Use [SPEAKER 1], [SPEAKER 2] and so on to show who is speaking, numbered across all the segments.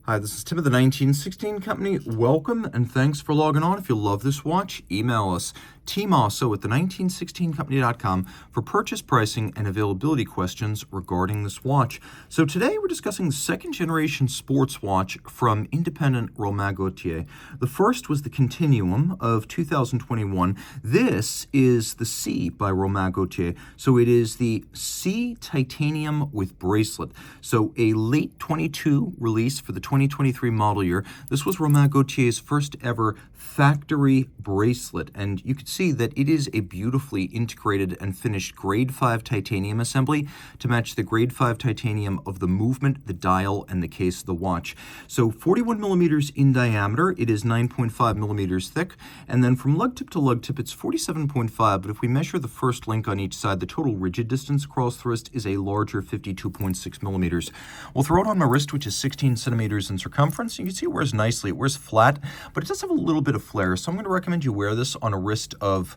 [SPEAKER 1] Hi, this is Tim of the 1916 Company. Welcome and thanks for logging on. If you love this watch, email us, Team Mosso at the1916company.com for purchase pricing and availability questions regarding this watch. So today we're discussing the second generation sports watch from independent Romain Gauthier. The first was the Continuum of 2021. This is the C by Romain Gauthier. So it is the C Titanium with Bracelet. So a late 22 release for the 2023 model year. This was Romain Gauthier's first ever factory bracelet, and you can see that it is a beautifully integrated and finished grade 5 titanium assembly to match the grade 5 titanium of the movement, the dial, and the case of the watch. So 41 millimeters in diameter, it is 9.5 millimeters thick, and then from lug tip to lug tip it's 47.5, but if we measure the first link on each side, the total rigid distance across the wrist is a larger 52.6 millimeters. We'll throw it on my wrist, which is 16 centimeters in circumference. You can see it wears nicely. It wears flat, but it does have a little bit of flare, so I'm going to recommend you wear this on a wrist of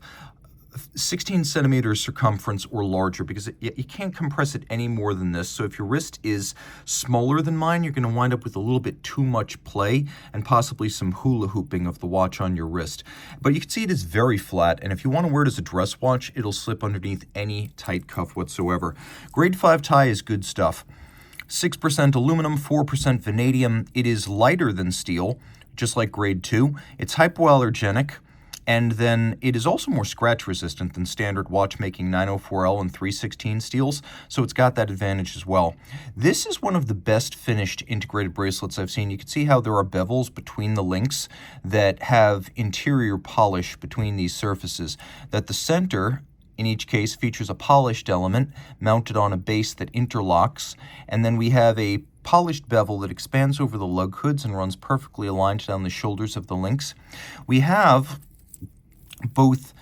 [SPEAKER 1] 16 centimeters circumference or larger, because you can't compress it any more than this. So if your wrist is smaller than mine, you're going to wind up with a little bit too much play and possibly some hula hooping of the watch on your wrist. But you can see it is very flat, and if you want to wear it as a dress watch, it'll slip underneath any tight cuff whatsoever. Grade 5 tie is good stuff. 6% aluminum, 4% vanadium. It is lighter than steel, just like grade 2. It's hypoallergenic, and then it is also more scratch resistant than standard watchmaking 904L and 316 steels, so it's got that advantage as well. This is one of the best finished integrated bracelets I've seen. You can see how there are bevels between the links that have interior polish between these surfaces, that the center in each case features a polished element mounted on a base that interlocks, and then we have a polished bevel that expands over the lug hoods and runs perfectly aligned down the shoulders of the links. We have both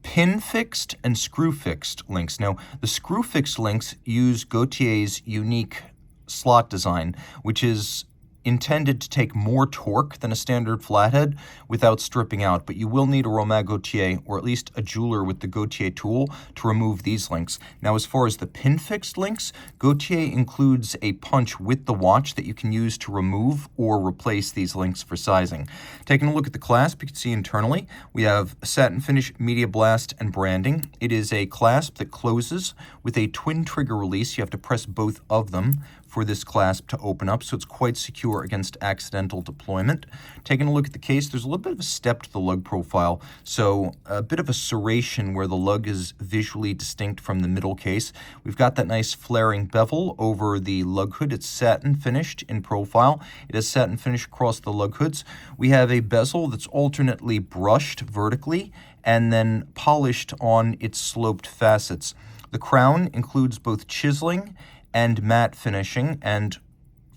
[SPEAKER 1] pin-fixed and screw-fixed links. Now, the screw-fixed links use Gauthier's unique slot design, which is intended to take more torque than a standard flathead without stripping out, but you will need a Romain Gauthier, or at least a jeweler with the Gauthier tool, to remove these links. Now, as far as the pin-fixed links, Gauthier includes a punch with the watch that you can use to remove or replace these links for sizing. Taking a look at the clasp, you can see internally we have satin finish, media blast, and branding. It is a clasp that closes with a twin trigger release. You have to press both of them for this clasp to open up, so it's quite secure against accidental deployment. Taking a look at the case, there's a little bit of a step to the lug profile, so a bit of a serration where the lug is visually distinct from the middle case. We've got that nice flaring bevel over the lug hood. It's satin finished in profile. It has satin finish across the lug hoods. We have a bezel that's alternately brushed vertically and then polished on its sloped facets. The crown includes both chiseling and matte finishing, and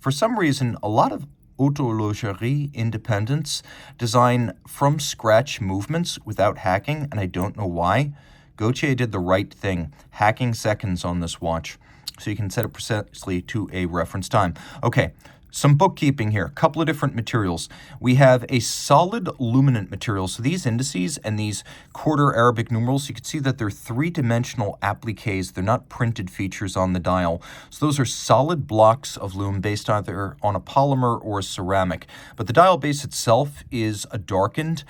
[SPEAKER 1] for some reason, a lot of horlogerie independents design from scratch movements without hacking, and I don't know why. Gauthier did the right thing, hacking seconds on this watch, so you can set it precisely to a reference time. Okay, some bookkeeping here, a couple of different materials. We have a solid luminant material. So these indices and these quarter Arabic numerals, you can see that they're three-dimensional appliques. They're not printed features on the dial. So those are solid blocks of lume based either on a polymer or a ceramic. But the dial base itself is a darkened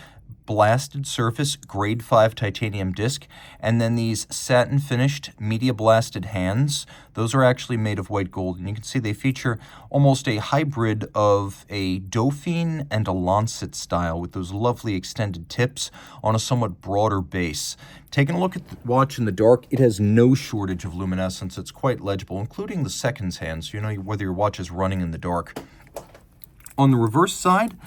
[SPEAKER 1] blasted surface grade 5 titanium disc, and then these satin finished media blasted hands, those are actually made of white gold, and you can see they feature almost a hybrid of a Dauphine and a Lancet style with those lovely extended tips on a somewhat broader base. Taking a look at the watch in the dark, it has no shortage of luminescence. It's quite legible, including the seconds hand, so you know whether your watch is running in the dark. On the reverse side,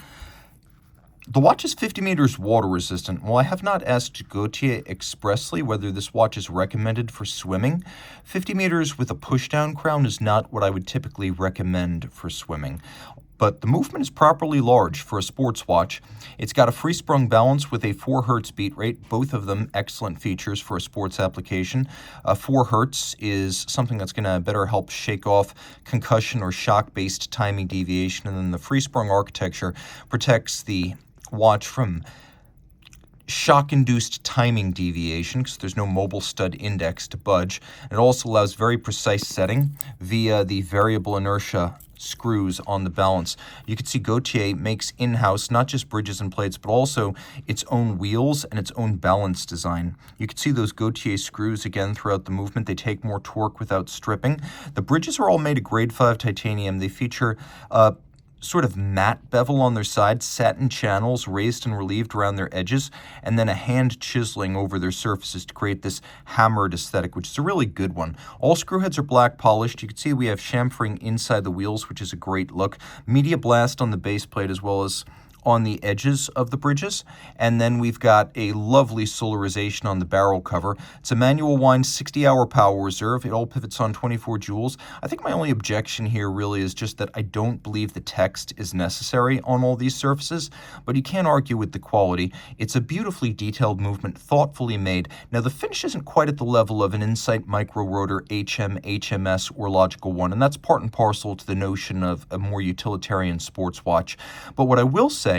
[SPEAKER 1] the watch is 50 meters water resistant. While I have not asked Gauthier expressly whether this watch is recommended for swimming, 50 meters with a push-down crown is not what I would typically recommend for swimming. But the movement is properly large for a sports watch. It's got a free-sprung balance with a 4 Hertz beat rate, both of them excellent features for a sports application. 4 Hertz is something that's going to better help shake off concussion or shock-based timing deviation, and then the free-sprung architecture protects the watch from shock-induced timing deviation because there's no mobile stud index to budge. It also allows very precise setting via the variable inertia screws on the balance. You can see Gauthier makes in-house not just bridges and plates, but also its own wheels and its own balance design. You can see those Gauthier screws again throughout the movement. They take more torque without stripping. The bridges are all made of grade 5 titanium. They feature sort of matte bevel on their sides, satin channels raised and relieved around their edges, and then a hand chiseling over their surfaces to create this hammered aesthetic, which is a really good one. All screw heads are black polished. You can see we have chamfering inside the wheels, which is a great look. Media blast on the base plate as well as on the edges of the bridges, and then we've got a lovely solarization on the barrel cover. It's a manual wind 60-hour power reserve. It all pivots on 24 joules. I think my only objection here really is just that I don't believe the text is necessary on all these surfaces, but you can't argue with the quality. It's a beautifully detailed movement, thoughtfully made. Now, the finish isn't quite at the level of an Insight Micro Rotor HM, HMS, or Logical One, and that's part and parcel to the notion of a more utilitarian sports watch. But what I will say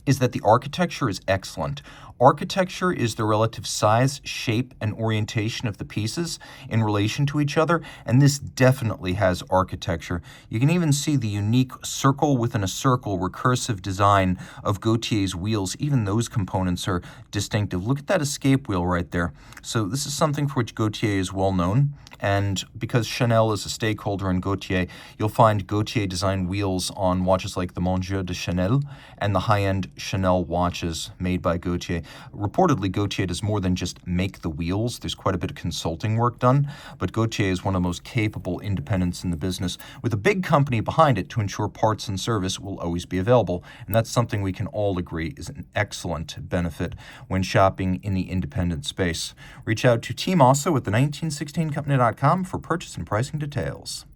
[SPEAKER 1] is that the architecture is excellent. Architecture is the relative size, shape, and orientation of the pieces in relation to each other, and this definitely has architecture. You can even see the unique circle within a circle recursive design of Gauthier's wheels. Even those components are distinctive. Look at that escape wheel right there. So this is something for which Gauthier is well known, and because Chanel is a stakeholder in Gauthier, you'll find Gauthier design wheels on watches like the Mon00580 de Chanel and the high-end Chanel watches made by Gauthier. Reportedly, Gauthier does more than just make the wheels. There's quite a bit of consulting work done, but Gauthier is one of the most capable independents in the business, with a big company behind it to ensure parts and service will always be available, and that's something we can all agree is an excellent benefit when shopping in the independent space. Reach out to Team Mosso at the 1916company.com for purchase and pricing details.